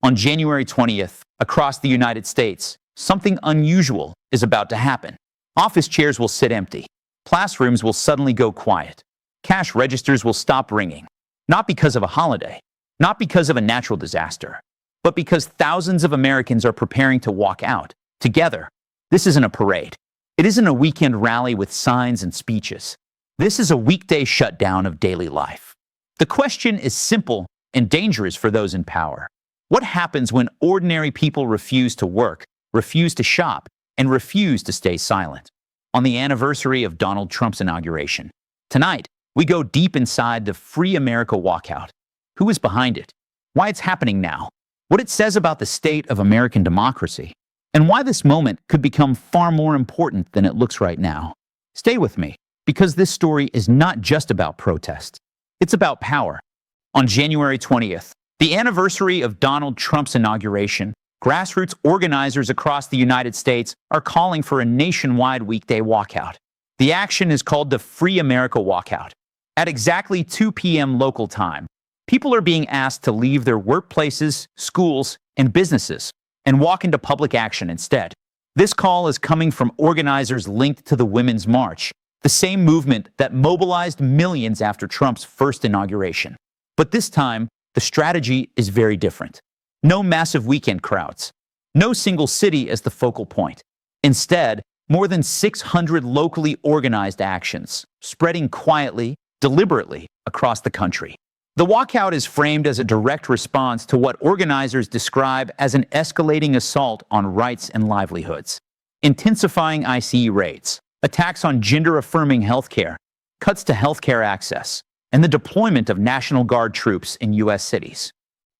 On January 20th, across the United States, something unusual is about to happen. Office chairs will sit empty. Classrooms will suddenly go quiet. Cash registers will stop ringing. Not because of a holiday, not because of a natural disaster, but because thousands of Americans are preparing to walk out, together. This isn't a parade. It isn't a weekend rally with signs and speeches. This is a weekday shutdown of daily life. The question is simple and dangerous for those in power. What happens when ordinary people refuse to work, refuse to shop, and refuse to stay silent? On the anniversary of Donald Trump's inauguration, tonight, we go deep inside the Free America Walkout. Who is behind it? Why it's happening now? What it says about the state of American democracy? And why this moment could become far more important than it looks right now. Stay with me, because this story is not just about protest. It's about power. On January 20th, the anniversary of Donald Trump's inauguration, grassroots organizers across the United States are calling for a nationwide weekday walkout. The action is called the Free America Walkout. At exactly 2 p.m. local time, people are being asked to leave their workplaces, schools, and businesses and walk into public action instead. This call is coming from organizers linked to the Women's March, the same movement that mobilized millions after Trump's first inauguration. But this time, the strategy is very different. No massive weekend crowds. No single city as the focal point. Instead, more than 600 locally organized actions, spreading quietly, deliberately across the country. The walkout is framed as a direct response to what organizers describe as an escalating assault on rights and livelihoods. Intensifying ICE raids, attacks on gender-affirming healthcare, cuts to healthcare access, and the deployment of National Guard troops in U.S. cities.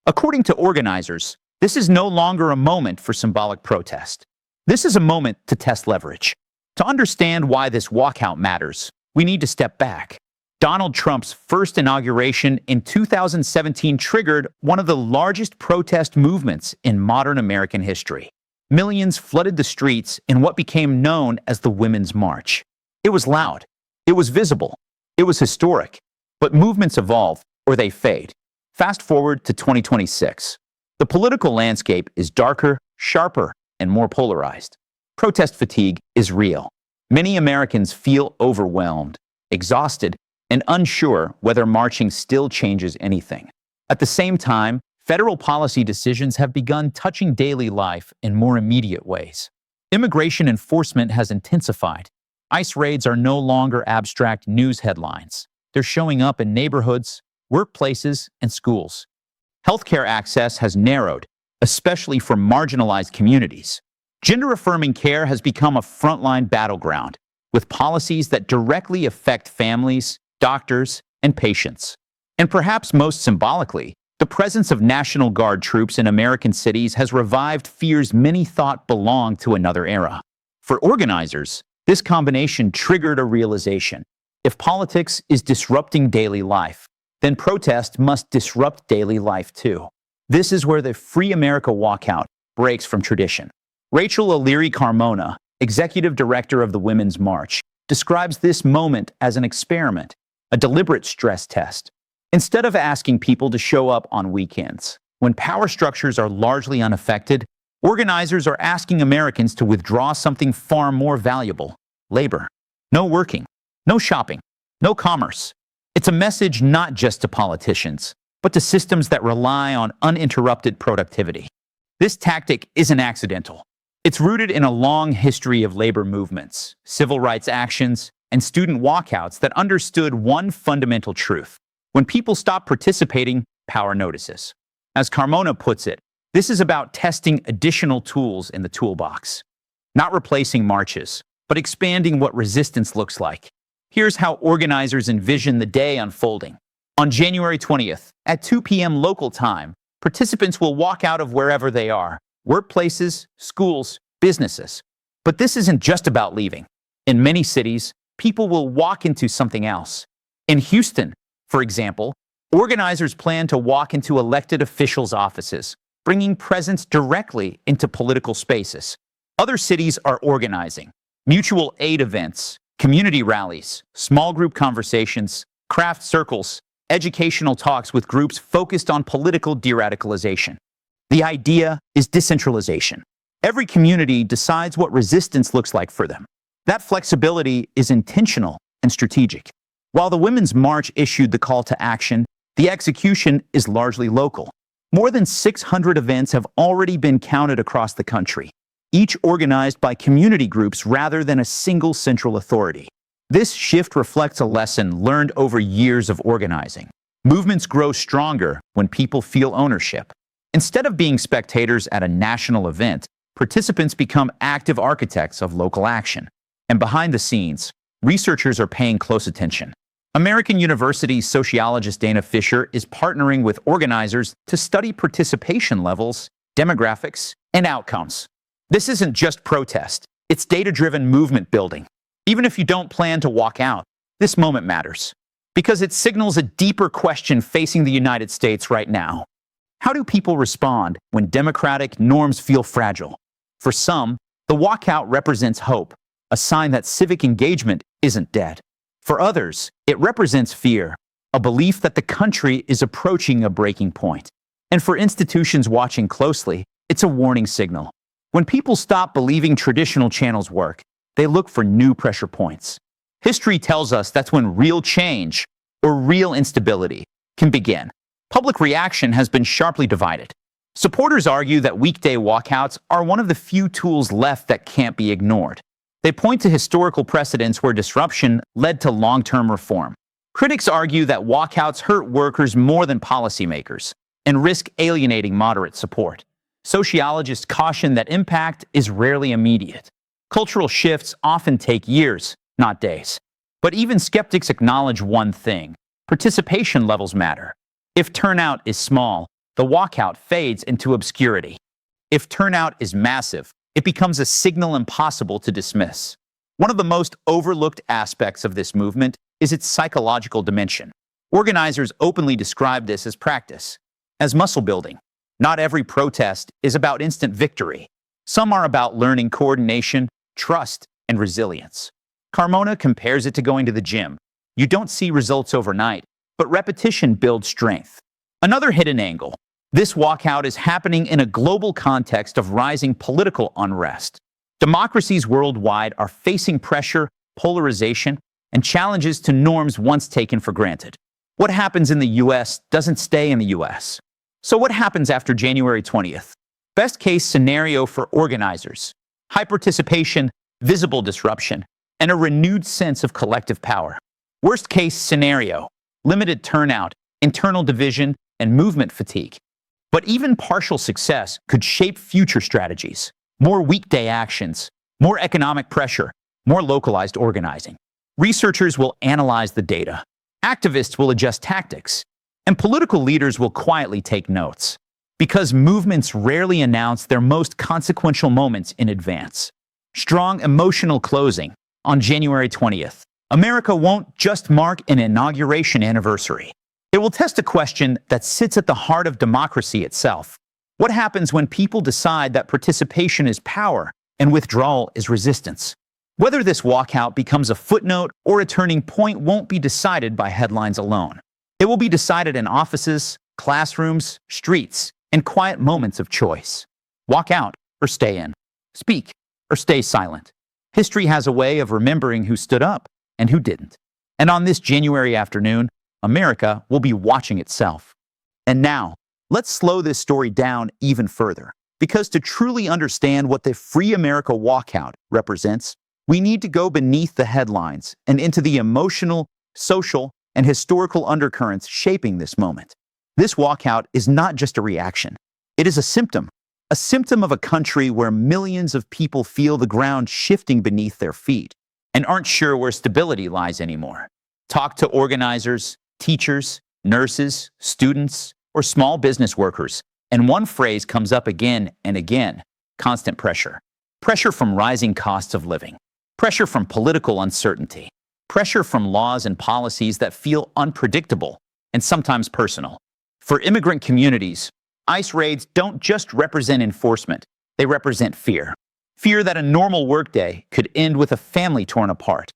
According to organizers, this is no longer a moment for symbolic protest. This is a moment to test leverage. To understand why this walkout matters, we need to step back. Donald Trump's first inauguration in 2017 triggered one of the largest protest movements in modern American history. Millions flooded the streets in what became known as the Women's March. It was loud. It was visible. It was historic. But movements evolve, or they fade. Fast forward to 2026. The political landscape is darker, sharper, and more polarized. Protest fatigue is real. Many Americans feel overwhelmed, exhausted, and unsure whether marching still changes anything. At the same time, federal policy decisions have begun touching daily life in more immediate ways. Immigration enforcement has intensified. ICE raids are no longer abstract news headlines. They're showing up in neighborhoods, workplaces, and schools. Healthcare access has narrowed, especially for marginalized communities. Gender-affirming care has become a frontline battleground, with policies that directly affect families, doctors, and patients. And perhaps most symbolically, the presence of National Guard troops in American cities has revived fears many thought belonged to another era. For organizers, this combination triggered a realization. If politics is disrupting daily life, then protest must disrupt daily life too. This is where the Free America Walkout breaks from tradition. Rachel O'Leary-Carmona, executive director of the Women's March, describes this moment as an experiment, a deliberate stress test. Instead of asking people to show up on weekends, when power structures are largely unaffected, organizers are asking Americans to withdraw something far more valuable: labor. No working, no shopping, no commerce. It's a message not just to politicians, but to systems that rely on uninterrupted productivity. This tactic isn't accidental. It's rooted in a long history of labor movements, civil rights actions, and student walkouts that understood one fundamental truth. When people stop participating, power notices. As Carmona puts it, this is about testing additional tools in the toolbox. Not replacing marches, but expanding what resistance looks like. Here's how organizers envision the day unfolding. On January 20th, at 2 p.m. local time, participants will walk out of wherever they are: workplaces, schools, businesses. But this isn't just about leaving. In many cities, people will walk into something else. In Houston, for example, organizers plan to walk into elected officials' offices, bringing presence directly into political spaces. Other cities are organizing mutual aid events, community rallies, small group conversations, craft circles, educational talks with groups focused on political de-radicalization. The idea is decentralization. Every community decides what resistance looks like for them. That flexibility is intentional and strategic. While the Women's March issued the call to action, the execution is largely local. More than 600 events have already been counted across the country, each organized by community groups rather than a single central authority. This shift reflects a lesson learned over years of organizing. Movements grow stronger when people feel ownership. Instead of being spectators at a national event, participants become active architects of local action. And behind the scenes, researchers are paying close attention. American University's sociologist Dana Fisher is partnering with organizers to study participation levels, demographics, and outcomes. This isn't just protest, it's data-driven movement building. Even if you don't plan to walk out, this moment matters, because it signals a deeper question facing the United States right now. How do people respond when democratic norms feel fragile? For some, the walkout represents hope, a sign that civic engagement isn't dead. For others, it represents fear, a belief that the country is approaching a breaking point. And for institutions watching closely, it's a warning signal. When people stop believing traditional channels work, they look for new pressure points. History tells us that's when real change, or real instability, can begin. Public reaction has been sharply divided. Supporters argue that weekday walkouts are one of the few tools left that can't be ignored. They point to historical precedents where disruption led to long-term reform. Critics argue that walkouts hurt workers more than policymakers and risk alienating moderate support. Sociologists caution that impact is rarely immediate. Cultural shifts often take years, not days. But even skeptics acknowledge one thing: participation levels matter. If turnout is small, the walkout fades into obscurity. If turnout is massive, it becomes a signal impossible to dismiss. One of the most overlooked aspects of this movement is its psychological dimension. Organizers openly describe this as practice, as muscle building. Not every protest is about instant victory. Some are about learning coordination, trust, and resilience. Carmona compares it to going to the gym. You don't see results overnight, but repetition builds strength. Another hidden angle: this walkout is happening in a global context of rising political unrest. Democracies worldwide are facing pressure, polarization, and challenges to norms once taken for granted. What happens in the US doesn't stay in the US. So what happens after January 20th? Best case scenario for organizers: high participation, visible disruption, and a renewed sense of collective power. Worst case scenario: limited turnout, internal division, and movement fatigue. But even partial success could shape future strategies: more weekday actions, more economic pressure, more localized organizing. Researchers will analyze the data. Activists will adjust tactics. And political leaders will quietly take notes. Because movements rarely announce their most consequential moments in advance. Strong emotional closing. On January 20th, America won't just mark an inauguration anniversary. It will test a question that sits at the heart of democracy itself. What happens when people decide that participation is power and withdrawal is resistance? Whether this walkout becomes a footnote or a turning point won't be decided by headlines alone. It will be decided in offices, classrooms, streets, and quiet moments of choice. Walk out or stay in. Speak or stay silent. History has a way of remembering who stood up and who didn't. And on this January afternoon, America will be watching itself. And now, let's slow this story down even further. Because to truly understand what the Free America Walkout represents, we need to go beneath the headlines and into the emotional, social, and historical undercurrents shaping this moment. This walkout is not just a reaction. It is a symptom of a country where millions of people feel the ground shifting beneath their feet and aren't sure where stability lies anymore. Talk to organizers, teachers, nurses, students, or small business workers, and one phrase comes up again and again: constant pressure. Pressure from rising costs of living. Pressure from political uncertainty. Pressure from laws and policies that feel unpredictable and sometimes personal. For immigrant communities, ICE raids don't just represent enforcement, they represent fear. Fear that a normal workday could end with a family torn apart.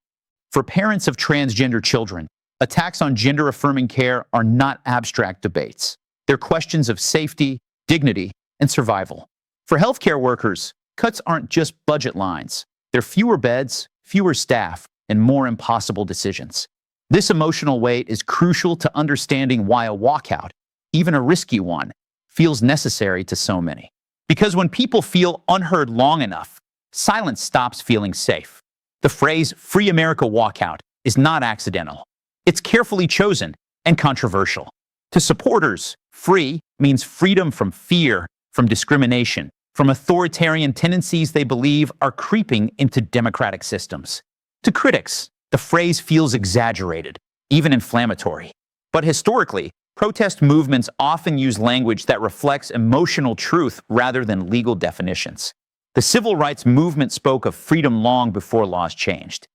For parents of transgender children, attacks on gender-affirming care are not abstract debates. They're questions of safety, dignity, and survival. For healthcare workers, cuts aren't just budget lines. They're fewer beds, fewer staff, and more impossible decisions. This emotional weight is crucial to understanding why a walkout, even a risky one, feels necessary to so many. Because when people feel unheard long enough, silence stops feeling safe. The phrase "Free America Walkout" is not accidental. It's carefully chosen and controversial. To supporters, free means freedom from fear, from discrimination, from authoritarian tendencies they believe are creeping into democratic systems. To critics, the phrase feels exaggerated, even inflammatory. But historically, protest movements often use language that reflects emotional truth rather than legal definitions. The civil rights movement spoke of freedom long before laws changed.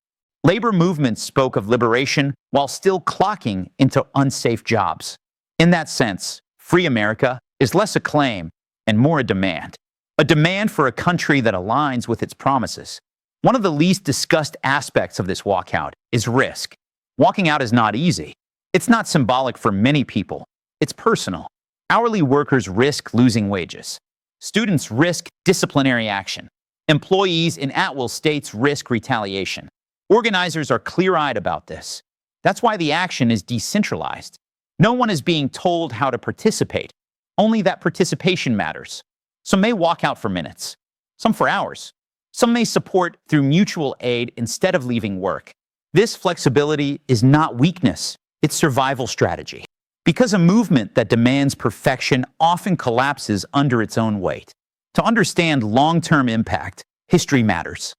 Labor movements spoke of liberation while still clocking into unsafe jobs. In that sense, Free America is less a claim and more a demand for a country that aligns with its promises. One of the least discussed aspects of this walkout is risk. Walking out is not easy. It's not symbolic for many people. It's personal. Hourly workers risk losing wages. Students risk disciplinary action. Employees in at-will states risk retaliation. Organizers are clear-eyed about this. That's why the action is decentralized. No one is being told how to participate. Only that participation matters. Some may walk out for minutes, some for hours. Some may support through mutual aid instead of leaving work. This flexibility is not weakness, it's survival strategy. Because a movement that demands perfection often collapses under its own weight. To understand long-term impact, history matters.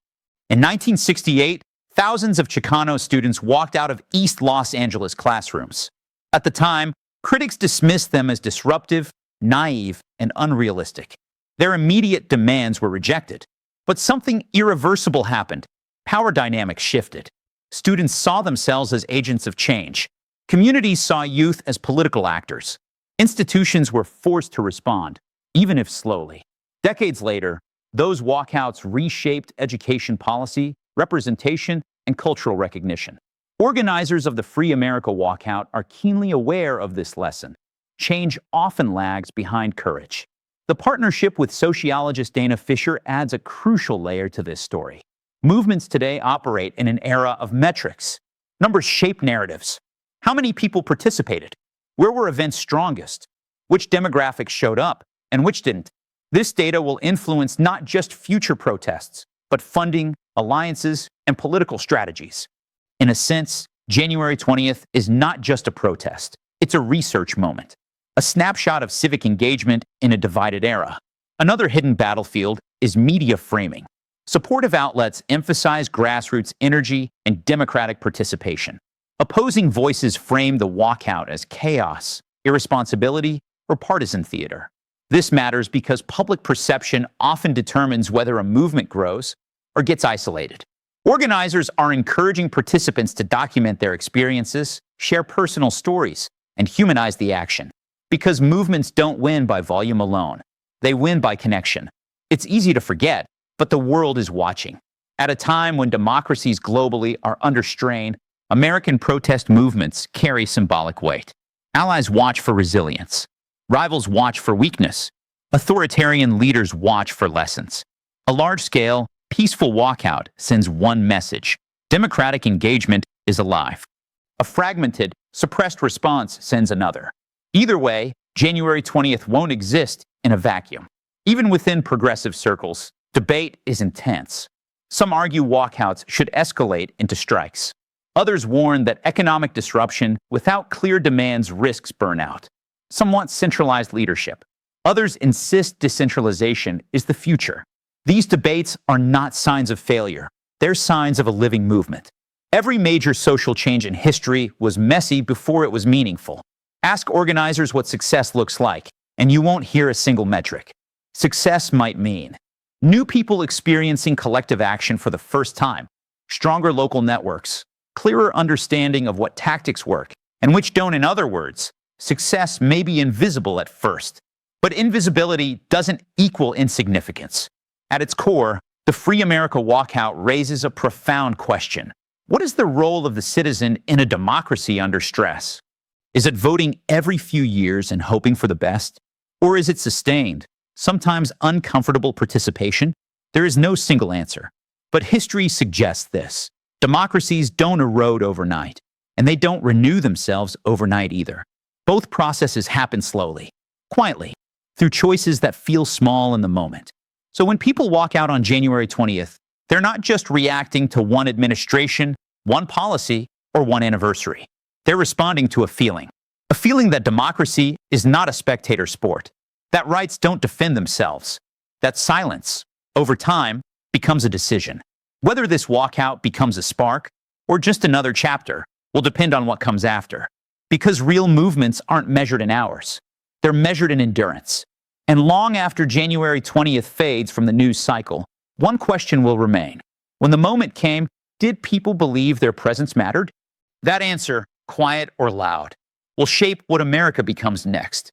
In 1968, thousands of Chicano students walked out of East Los Angeles classrooms. At the time, critics dismissed them as disruptive, naive, and unrealistic. Their immediate demands were rejected. But something irreversible happened. Power dynamics shifted. Students saw themselves as agents of change. Communities saw youth as political actors. Institutions were forced to respond, even if slowly. Decades later, those walkouts reshaped education policy, representation, and cultural recognition. Organizers of the Free America Walkout are keenly aware of this lesson. Change often lags behind courage. The partnership with sociologist Dana Fisher adds a crucial layer to this story. Movements today operate in an era of metrics. Numbers shape narratives. How many people participated? Where were events strongest? Which demographics showed up and which didn't? This data will influence not just future protests, but funding, alliances, and political strategies. In a sense, January 20th is not just a protest. It's a research moment, a snapshot of civic engagement in a divided era. Another hidden battlefield is media framing. Supportive outlets emphasize grassroots energy and democratic participation. Opposing voices frame the walkout as chaos, irresponsibility, or partisan theater. This matters because public perception often determines whether a movement grows or gets isolated. Organizers are encouraging participants to document their experiences, share personal stories, and humanize the action. Because movements don't win by volume alone. They win by connection. It's easy to forget, but the world is watching. At a time when democracies globally are under strain, American protest movements carry symbolic weight. Allies watch for resilience. Rivals watch for weakness. Authoritarian leaders watch for lessons. A large-scale, peaceful walkout sends one message: democratic engagement is alive. A fragmented, suppressed response sends another. Either way, January 20th won't exist in a vacuum. Even within progressive circles, debate is intense. Some argue walkouts should escalate into strikes. Others warn that economic disruption without clear demands risks burnout. Some want centralized leadership. Others insist decentralization is the future. These debates are not signs of failure. They're signs of a living movement. Every major social change in history was messy before it was meaningful. Ask organizers what success looks like, and you won't hear a single metric. Success might mean new people experiencing collective action for the first time, stronger local networks, clearer understanding of what tactics work and which don't. In other words, success may be invisible at first, but invisibility doesn't equal insignificance. At its core, the Free America Walkout raises a profound question. What is the role of the citizen in a democracy under stress? Is it voting every few years and hoping for the best? Or is it sustained, sometimes uncomfortable participation? There is no single answer. But history suggests this. Democracies don't erode overnight, and they don't renew themselves overnight either. Both processes happen slowly, quietly, through choices that feel small in the moment. So when people walk out on January 20th, they're not just reacting to one administration, one policy, or one anniversary. They're responding to a feeling that democracy is not a spectator sport, that rights don't defend themselves, that silence, over time, becomes a decision. Whether this walkout becomes a spark or just another chapter will depend on what comes after, because real movements aren't measured in hours. They're measured in endurance. And long after January 20th fades from the news cycle, one question will remain. When the moment came, did people believe their presence mattered? That answer, quiet or loud, will shape what America becomes next.